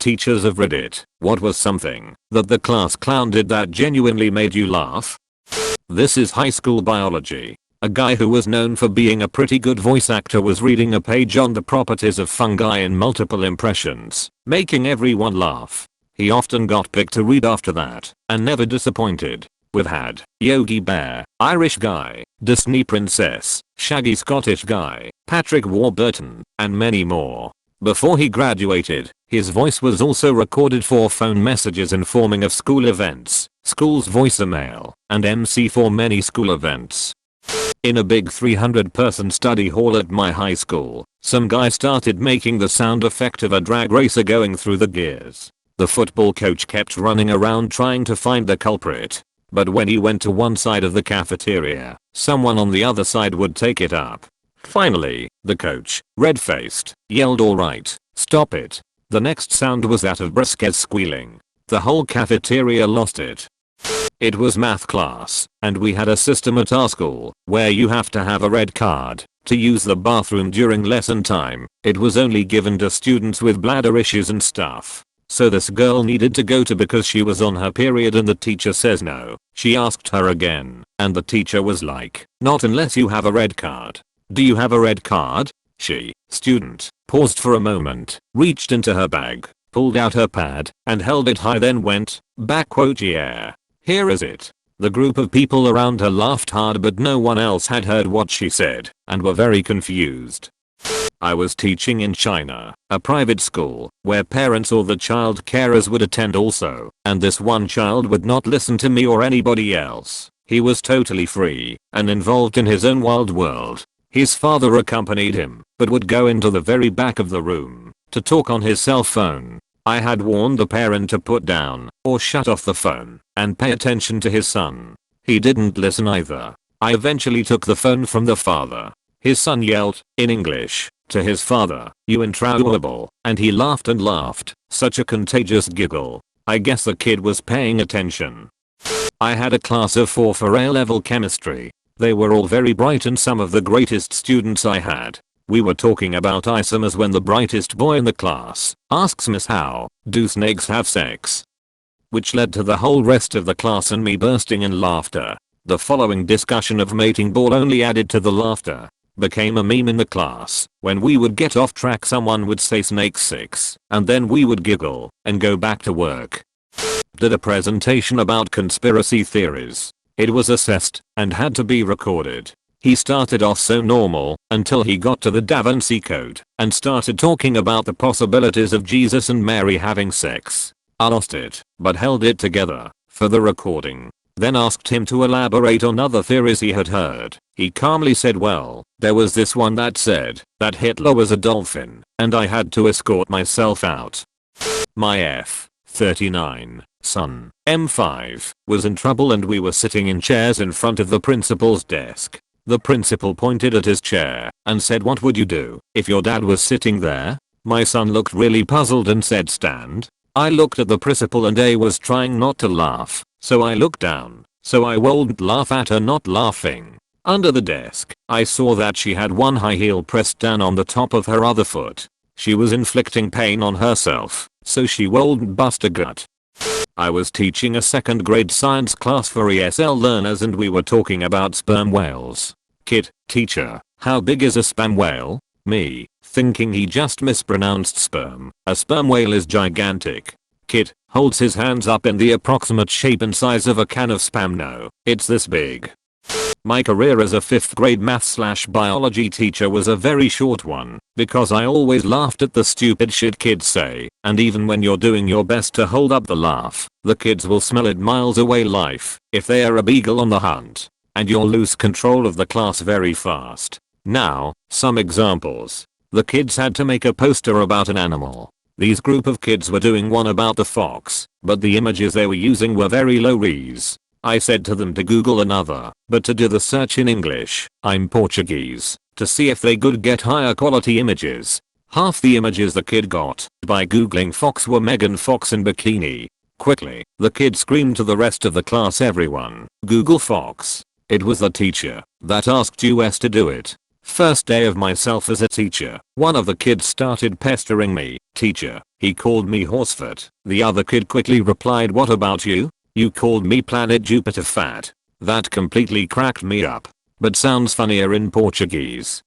teachers have read it. What was something that the class clown did that genuinely made you laugh? This is high school biology. A guy who was known for being a pretty good voice actor was reading a page on the properties of fungi in multiple impressions, making everyone laugh. He often got picked to read after that, and never disappointed. We've had Yogi Bear, Irish guy, Disney princess, Shaggy Scottish guy, Patrick Warburton, and many more. Before he graduated, his voice was also recorded for phone messages informing of school events, school's voicemail, and MC for many school events. In a big 300-person study hall at my high school, some guy started making the sound effect of a drag racer going through the gears. The football coach kept running around trying to find the culprit. But when he went to one side of the cafeteria, someone on the other side would take it up. Finally, the coach, red-faced, yelled, "Alright, stop it." The next sound was that of Brisquet squealing. The whole cafeteria lost it. It was math class, and we had a system at our school where you have to have a red card to use the bathroom during lesson time. It was only given to students with bladder issues and stuff. So this girl needed to go to because she was on her period and the teacher says no. She asked her again, and the teacher was like, "Not unless you have a red card. Do you have a red card?" She, student, paused for a moment, reached into her bag, pulled out her pad, and held it high, then went, "Yeah. Here is it." The group of people around her laughed hard, but no one else had heard what she said, and were very confused. I was teaching in China, a private school, where parents or the child carers would attend also, and this one child would not listen to me or anybody else. He was totally free, and involved in his own wild world. His father accompanied him, but would go into the very back of the room, to talk on his cell phone. I had warned the parent to put down, or shut off the phone, and pay attention to his son. He didn't listen either. I eventually took the phone from the father. His son yelled, in English, to his father, "You intraduable," and he laughed and laughed, such a contagious giggle. I guess the kid was paying attention. I had a class of 4 for A-level chemistry. They were all very bright and some of the greatest students I had. We were talking about isomers when the brightest boy in the class asks Miss, "How do snakes have sex?" Which led to the whole rest of the class and me bursting in laughter. The following discussion of mating ball only added to the laughter. Became a meme in the class. When we would get off track, someone would say snake 6, and then we would giggle and go back to work. Did a presentation about conspiracy theories. It was assessed and had to be recorded. He started off so normal until he got to the Da Vinci Code and started talking about the possibilities of Jesus and Mary having sex. I lost it, but held it together for the recording. Then asked him to elaborate on other theories he had heard. He calmly said, "Well, there was this one that said that Hitler was a dolphin, and I had to escort myself out." My F39 son, M5, was in trouble and we were sitting in chairs in front of the principal's desk. The principal pointed at his chair and said, "What would you do if your dad was sitting there?" My son looked really puzzled and said, "Stand." I looked at the principal and A was trying not to laugh, so I looked down, so I wouldn't laugh at her not laughing. Under the desk, I saw that she had one high heel pressed down on the top of her other foot. She was inflicting pain on herself, so she wouldn't bust a gut. I was teaching a 2nd grade science class for ESL learners and we were talking about sperm whales. Kid, teacher, how big is a sperm whale? Me, thinking he just mispronounced sperm. A sperm whale is gigantic. Kid, holds his hands up in the approximate shape and size of a can of Spam. No, it's this big. My career as a 5th grade math/biology teacher was a very short one, because I always laughed at the stupid shit kids say, and even when you're doing your best to hold up the laugh, the kids will smell it miles away life, if they are a beagle on the hunt. And you'll lose control of the class very fast. Now, some examples. The kids had to make a poster about an animal. These group of kids were doing one about the fox, but the images they were using were very low res. I said to them to Google another, but to do the search in English, I'm Portuguese, to see if they could get higher quality images. Half the images the kid got by googling fox were Megan Fox in bikini. Quickly, the kid screamed to the rest of the class, "Everyone, Google fox." It was the teacher that asked us to do it. First day of myself as a teacher, one of the kids started pestering me, "Teacher, He called me Horsefoot. The other kid quickly replied, what about you? You called me Planet Jupiter fat. That completely cracked me up. But sounds funnier in Portuguese.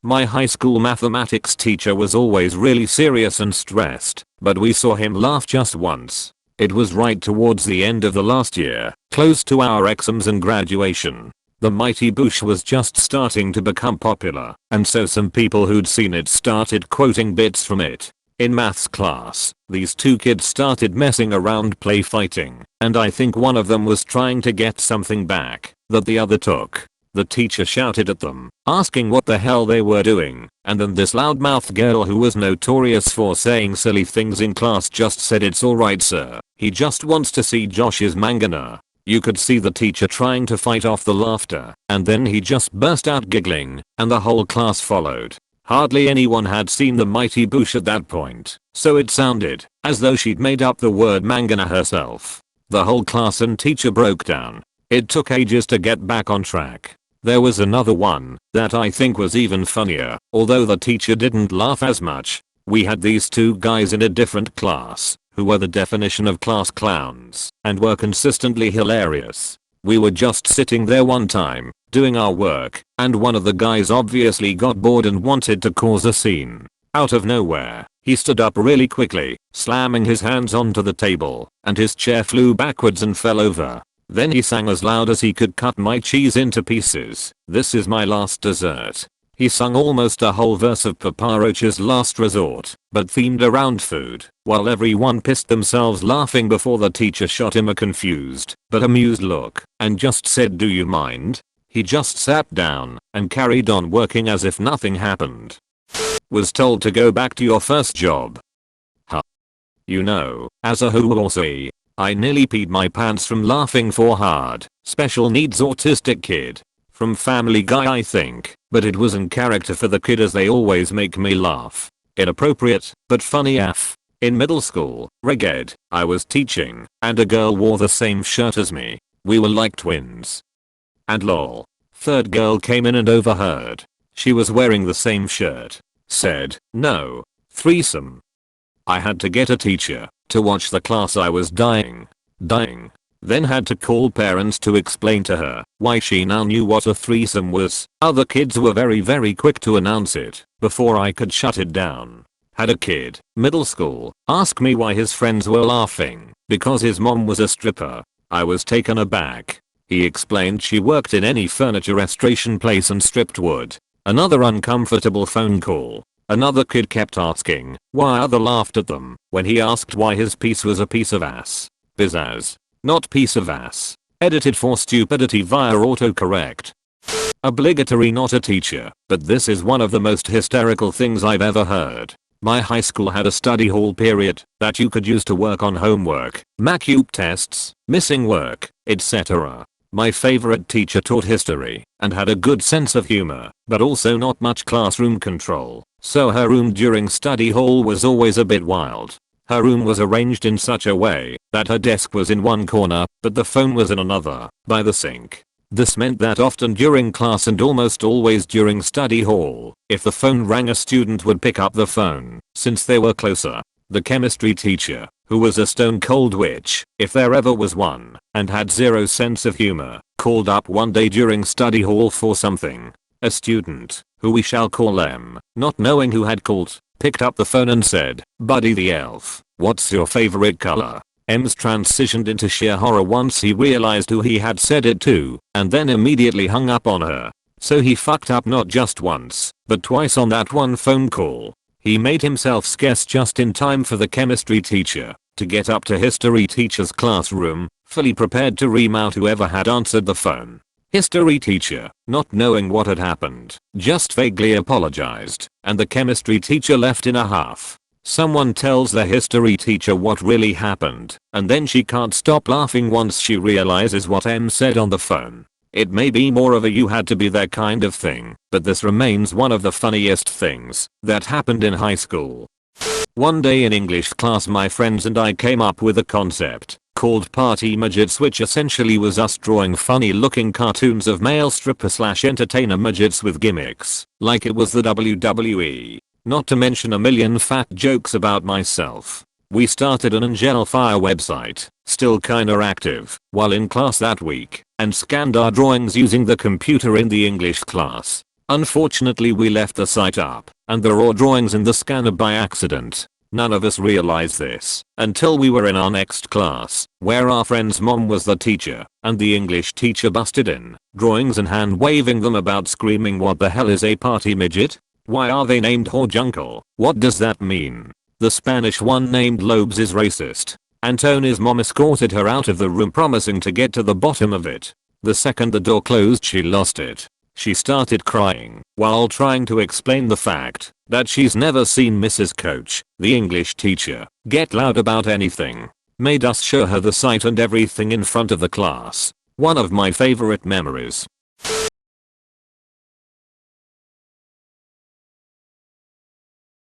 My high school mathematics teacher was always really serious and stressed, but we saw him laugh just once. It was right towards the end of the last year, close to our exams and graduation. The Mighty Boosh was just starting to become popular, and so some people who'd seen it started quoting bits from it. In maths class, these two kids started messing around play fighting, and I think one of them was trying to get something back that the other took. The teacher shouted at them, asking what the hell they were doing, and then this loudmouth girl who was notorious for saying silly things in class just said, it's alright sir, he just wants to see Josh's mangana. You could see the teacher trying to fight off the laughter, and then he just burst out giggling, and the whole class followed. Hardly anyone had seen the Mighty Boosh at that point, so it sounded as though she'd made up the word mangana herself. The whole class and teacher broke down. It took ages to get back on track. There was another one that I think was even funnier, although the teacher didn't laugh as much. We had these two guys in a different class who were the definition of class clowns and were consistently hilarious. We were just sitting there one time, doing our work, and one of the guys obviously got bored and wanted to cause a scene. Out of nowhere, he stood up really quickly, slamming his hands onto the table, and his chair flew backwards and fell over. Then he sang as loud as he could, cut my cheese into pieces. This is my last dessert. He sung almost a whole verse of Papa Roach's Last Resort, but themed around food, while everyone pissed themselves laughing before the teacher shot him a confused but amused look and just said, do you mind? He just sat down and carried on working as if nothing happened. Was told to go back to your first job. Huh. You know, as a horsey, I nearly peed my pants from laughing for hard. Special needs autistic kid. From Family Guy I think, but it was in character for the kid as they always make me laugh. Inappropriate, but funny AF. In middle school, reg ed, I was teaching, and a girl wore the same shirt as me. We were like twins. And lol. Third girl came in and overheard. She was wearing the same shirt. Said, no. Threesome. I had to get a teacher to watch the class. I was dying. Then had to call parents to explain to her why she now knew what a threesome was. Other kids were very quick to announce it before I could shut it down. Had a kid, middle school, ask me why his friends were laughing because his mom was a stripper. I was taken aback. He explained she worked in any furniture restoration place and stripped wood. Another uncomfortable phone call. Another kid kept asking why other laughed at them when he asked why his piece was a piece of ass. Pizzazz. Not piece of ass. Edited for stupidity via autocorrect. Obligatory, not a teacher, but this is one of the most hysterical things I've ever heard. My high school had a study hall period that you could use to work on homework, MACUP tests, missing work, etc. My favorite teacher taught history and had a good sense of humor, but also not much classroom control. So her room during study hall was always a bit wild. Her room was arranged in such a way that her desk was in one corner, but the phone was in another, by the sink. This meant that often during class and almost always during study hall, if the phone rang a student would pick up the phone, since they were closer. The chemistry teacher, who was a stone cold witch, if there ever was one, and had zero sense of humor, called up one day during study hall for something. A student, who we shall call M, not knowing who had called, picked up the phone and said, Buddy the Elf, what's your favorite color? M's transitioned into sheer horror once he realized who he had said it to, and then immediately hung up on her. So he fucked up not just once, but twice on that one phone call. He made himself scarce just in time for the chemistry teacher to get up to history teacher's classroom, fully prepared to ream out whoever had answered the phone. History teacher, not knowing what had happened, just vaguely apologized, and the chemistry teacher left in a huff. Someone tells the history teacher what really happened, and then she can't stop laughing once she realizes what M said on the phone. It may be more of a you had to be there kind of thing, but this remains one of the funniest things that happened in high school. One day in English class my friends and I came up with a concept called Party Midgets, which essentially was us drawing funny looking cartoons of male stripper/entertainer midgets with gimmicks, like it was the WWE. Not to mention a million fat jokes about myself. We started an Angelfire website, still kinda active, while in class that week, and scanned our drawings using the computer in the English class. Unfortunately we left the site up, and the raw drawings in the scanner by accident. None of us realized this until we were in our next class, where our friend's mom was the teacher, and the English teacher busted in, drawings in hand waving them about screaming, "What the hell is a party midget? Why are they named Horjuncle? What does that mean? The Spanish one named Lobes is racist." Antonia's mom escorted her out of the room promising to get to the bottom of it. The second the door closed she lost it. She started crying while trying to explain the fact that she's never seen Mrs. Coach, the English teacher, get loud about anything. Made us show her the site and everything in front of the class. One of my favorite memories